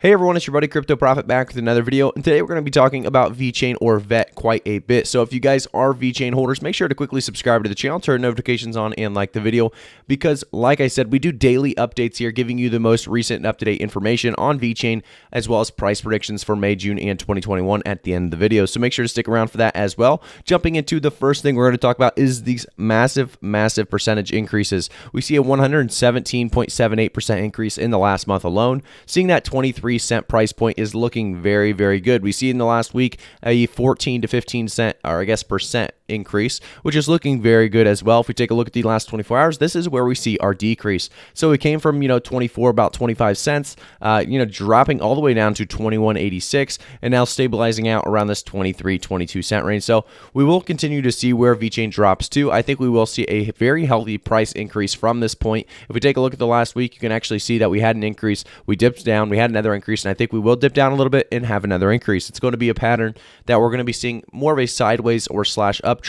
Hey everyone, it's your buddy Crypto Prophet back with another video, and today we're going to be talking about VeChain or VET quite a bit. So if you guys are VeChain holders, make sure to quickly subscribe to the channel, turn notifications on, and like the video, because like I said, we do daily updates here, giving you the most recent and up-to-date information on VeChain, as well as price predictions for May, June, and 2021 at the end of the video. So make sure to stick around for that as well. Jumping into the first thing we're going to talk about is these massive percentage increases. We see a 117.78% increase in the last month alone, seeing that 23-cent price point is looking very, very good. We see in the last week a 14 to 15 cent, or I guess percent increase, which is looking very good as well. If we take a look at the last 24 hours, this is where we see our decrease. So it came from, about 25 cents, dropping all the way down to 21.86 and now stabilizing out around this 22 cent range. So we will continue to see where VeChain drops to. I think we will see a very healthy price increase from this point. If we take a look at the last week, you can actually see that we had an increase, we dipped down, we had another increase, and I think we will dip down a little bit and have another increase. It's going to be a pattern that we're going to be seeing more of a sideways or slash uptrend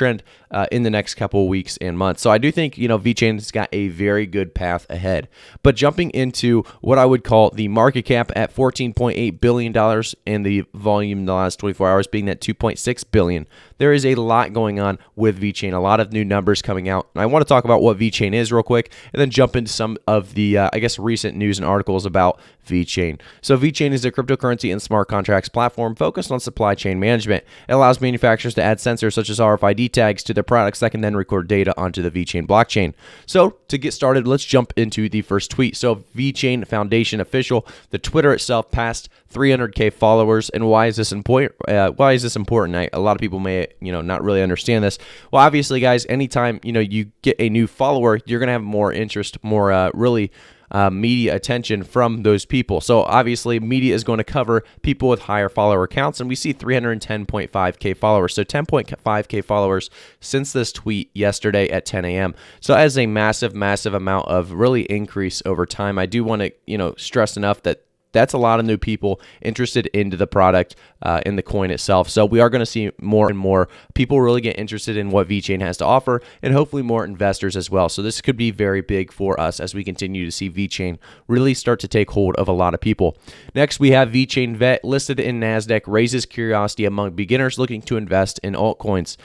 in the next couple of weeks and months. So I do think, VeChain has got a very good path ahead. But jumping into what I would call the market cap at $14.8 billion and the volume in the last 24 hours being that 2.6 billion, there is a lot going on with VeChain, a lot of new numbers coming out. And I want to talk about what VeChain is real quick and then jump into some of the, recent news and articles about VeChain. So VeChain is a cryptocurrency and smart contracts platform focused on supply chain management. It allows manufacturers to add sensors such as RFID tags to their products that can then record data onto the VeChain blockchain. So to get started, let's jump into the first tweet. So VeChain Foundation official, the Twitter itself passed 300K followers. And why is this important? A lot of people may, not really understand this. Well, obviously, guys, anytime, you get a new follower, you're going to have more interest, more media attention from those people. So obviously media is going to cover people with higher follower counts, and we see 310.5K followers. So 10.5K followers since this tweet yesterday at 10 a.m. So as a massive amount of really increase over time. I do want to, stress enough that that's a lot of new people interested into the product, in the coin itself. So we are going to see more and more people really get interested in what VeChain has to offer, and hopefully more investors as well. So this could be very big for us as we continue to see VeChain really start to take hold of a lot of people. Next, we have VeChain VET listed in NASDAQ, raises curiosity among beginners looking to invest in altcoins.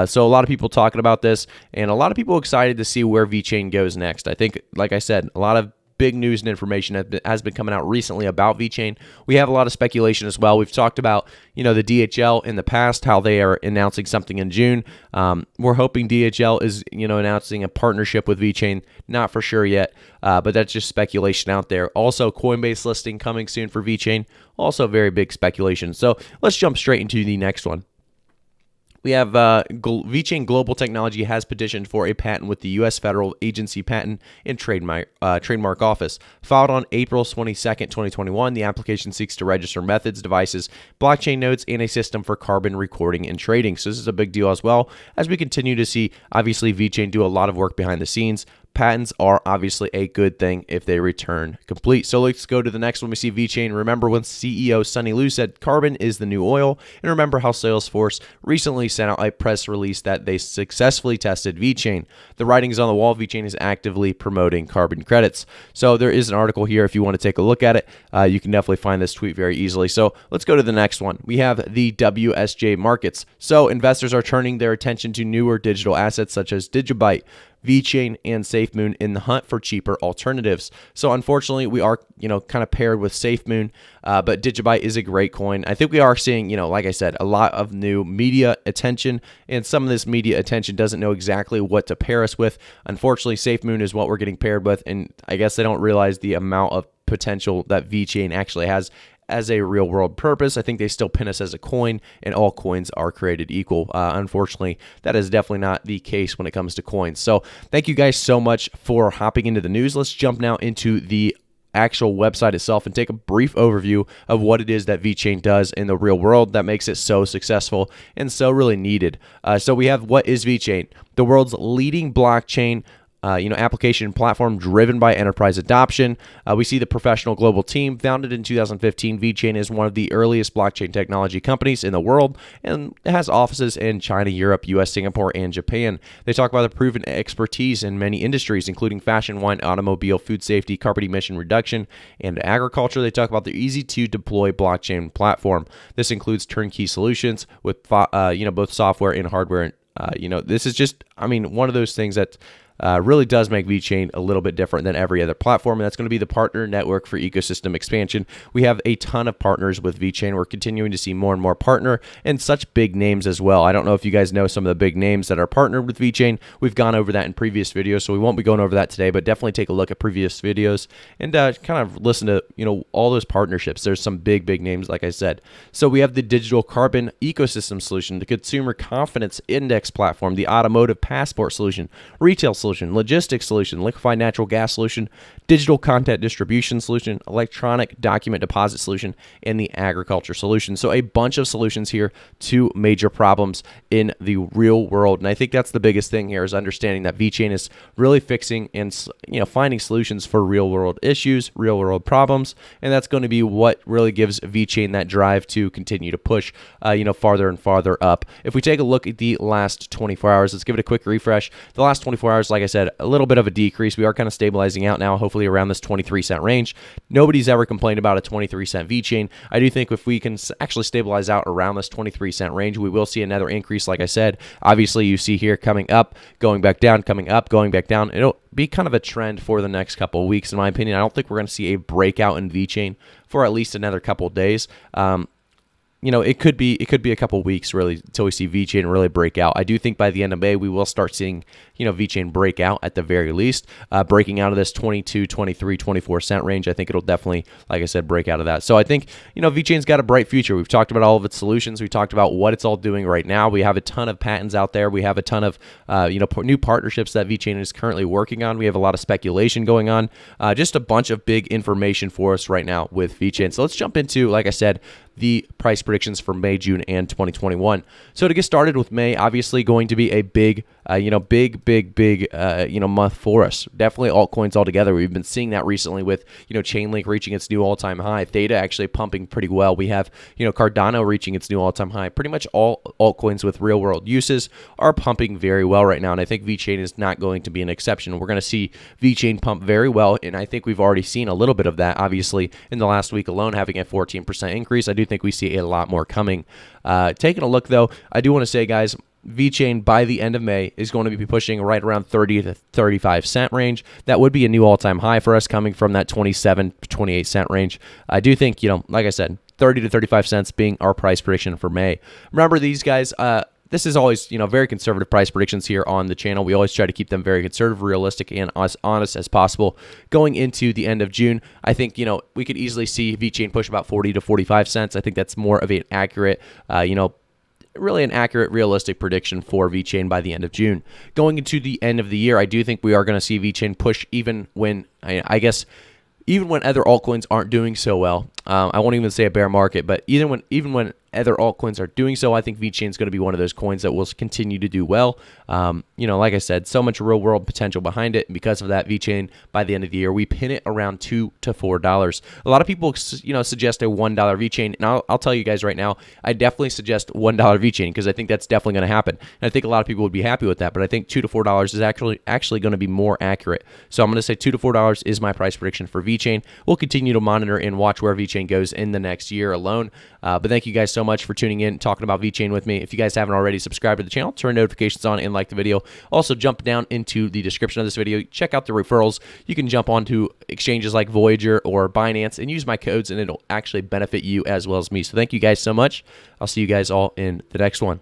So a lot of people talking about this, and a lot of people excited to see where VeChain goes next. I think, like I said, a lot of big news and information has been coming out recently about VeChain. We have a lot of speculation as well. We've talked about, the DHL in the past, how they are announcing something in June. We're hoping DHL is, announcing a partnership with VeChain. Not for sure yet, but that's just speculation out there. Also, Coinbase listing coming soon for VeChain. Also very big speculation. So let's jump straight into the next one. We have VeChain Global Technology has petitioned for a patent with the U.S. Federal Agency Patent and Trademark Office. Filed on April 22nd, 2021, the application seeks to register methods, devices, blockchain nodes, and a system for carbon recording and trading. So this is a big deal as well, as we continue to see, obviously, VeChain do a lot of work behind the scenes. Patents are obviously a good thing if they return complete. So let's go to the next one. We see VeChain. Remember when CEO Sunny Lu said carbon is the new oil? And remember how Salesforce recently sent out a press release that they successfully tested VeChain. The writing is on the wall. VeChain is actively promoting carbon credits. So there is an article here if you want to take a look at it. You can definitely find this tweet very easily. So let's go to the next one. We have the WSJ markets. So investors are turning their attention to newer digital assets such as Digibyte, VeChain, and SafeMoon in the hunt for cheaper alternatives. So unfortunately, we are, kind of paired with SafeMoon, but Digibyte is a great coin. I think we are seeing, like I said, a lot of new media attention, and some of this media attention doesn't know exactly what to pair us with. Unfortunately, SafeMoon is what we're getting paired with, and I guess they don't realize the amount of potential that VeChain actually has as a real world purpose. I think they still pin us as a coin, and all coins are created equal. Unfortunately, that is definitely not the case when it comes to coins. So thank you guys so much for hopping into the news. Let's jump now into the actual website itself and take a brief overview of what it is that VeChain does in the real world that makes it so successful and so really needed. So we have, what is VeChain? The world's leading blockchain application platform driven by enterprise adoption. We see the professional global team founded in 2015. VeChain is one of the earliest blockchain technology companies in the world, and it has offices in China, Europe, US, Singapore, and Japan. They talk about the proven expertise in many industries, including fashion, wine, automobile, food safety, carbon emission reduction, and agriculture. They talk about the easy-to-deploy blockchain platform. This includes turnkey solutions with both software and hardware. This is just, one of those things that really does make VeChain a little bit different than every other platform, and that's going to be the partner network for ecosystem expansion. We have a ton of partners with VeChain. We're continuing to see more and more partner and such big names as well. I don't know if you guys know some of the big names that are partnered with VeChain. We've gone over that in previous videos, so we won't be going over that today, but definitely take a look at previous videos and kind of listen to all those partnerships. There's some big names, like I said. So we have the digital carbon ecosystem solution, the consumer confidence index platform, the automotive passport solution, retail solution, logistics solution, liquefied natural gas solution, digital content distribution solution, electronic document deposit solution, and the agriculture solution. So a bunch of solutions here to major problems in the real world. And I think that's the biggest thing here, is understanding that VeChain is really fixing and finding solutions for real world issues, real world problems. And that's going to be what really gives VeChain that drive to continue to push farther and farther up. If we take a look at the last 24 hours, let's give it a quick refresh. The last 24 hours, like I said, a little bit of a decrease. We are kind of stabilizing out now, hopefully around this 23-cent range. Nobody's ever complained about a 23-cent VeChain. I do think if we can actually stabilize out around this 23-cent range, we will see another increase, like I said. Obviously, you see here coming up, going back down, coming up, going back down. It'll be kind of a trend for the next couple of weeks, in my opinion. I don't think we're going to see a breakout in VeChain for at least another couple of days. It could be a couple weeks really until we see VeChain really break out. I do think by the end of May we will start seeing VeChain break out at the very least, breaking out of this 22, 23, 24 cent range. I think it'll definitely, like I said, break out of that. So I think VeChain's got a bright future. We've talked about all of its solutions. We talked about what it's all doing right now. We have a ton of patents out there. We have a ton of new partnerships that VeChain is currently working on. We have a lot of speculation going on. Just a bunch of big information for us right now with VeChain. So let's jump into, like I said, the price predictions for May, June, and 2021. So to get started with May, obviously going to be a big month for us. Definitely altcoins altogether. We've been seeing that recently with, Chainlink reaching its new all-time high. Theta actually pumping pretty well. We have, Cardano reaching its new all-time high. Pretty much all altcoins with real-world uses are pumping very well right now, and I think VeChain is not going to be an exception. We're going to see VeChain pump very well, and I think we've already seen a little bit of that, obviously, in the last week alone, having a 14% increase. I do think we see a lot more coming. Taking a look, though, I do want to say, guys, VeChain by the end of May is going to be pushing right around 30 to 35 cent range. That would be a new all-time high for us, coming from that 27 to 28 cent range. I do think, like I said, 30 to 35 cents being our price prediction for May. Remember, these guys, this is always, very conservative price predictions here on the channel. We always try to keep them very conservative, realistic, and as honest as possible. Going into the end of June, I think, we could easily see VeChain push about 40 to 45 cents. I think that's more of an accurate, really an accurate, realistic prediction for VeChain by the end of June. Going into the end of the year, I do think we are going to see VeChain push even when, even when other altcoins aren't doing so well. I won't even say a bear market, but even when other altcoins are doing so, I think VeChain is going to be one of those coins that will continue to do well. Like I said, so much real world potential behind it. And because of that, VeChain by the end of the year, we pin it around $2 to $4. A lot of people, suggest a $1 VeChain, and I'll tell you guys right now, I definitely suggest $1 VeChain because I think that's definitely going to happen. And I think a lot of people would be happy with that, but I think $2 to $4 is actually going to be more accurate. So I'm going to say $2 to $4 is my price prediction for VeChain. We'll continue to monitor and watch where VeChain goes in the next year alone. But thank you guys so much for tuning in, talking about VeChain with me. If you guys haven't already, subscribe to the channel, turn notifications on, and like the video. Also, jump down into the description of this video. Check out the referrals. You can jump onto exchanges like Voyager or Binance and use my codes, and it'll actually benefit you as well as me. So thank you guys so much. I'll see you guys all in the next one.